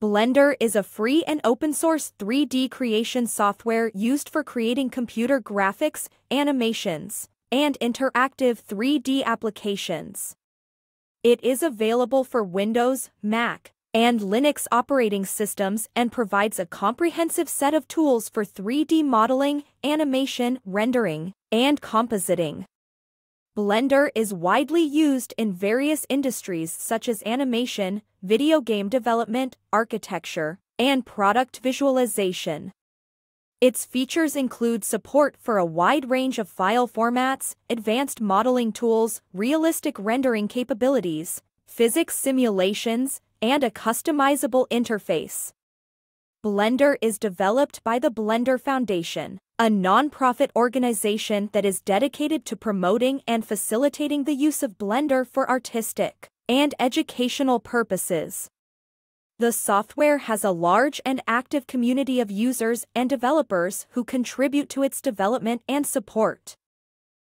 Blender is a free and open-source 3D creation software used for creating computer graphics, animations, and interactive 3D applications. It is available for Windows, Mac, and Linux operating systems and provides a comprehensive set of tools for 3D modeling, animation, rendering, and compositing. Blender is widely used in various industries such as animation, video game development, architecture, and product visualization. Its features include support for a wide range of file formats, advanced modeling tools, realistic rendering capabilities, physics simulations, and a customizable interface. Blender is developed by the Blender Foundation, a non-profit organization that is dedicated to promoting and facilitating the use of Blender for artistic and educational purposes. The software has a large and active community of users and developers who contribute to its development and support.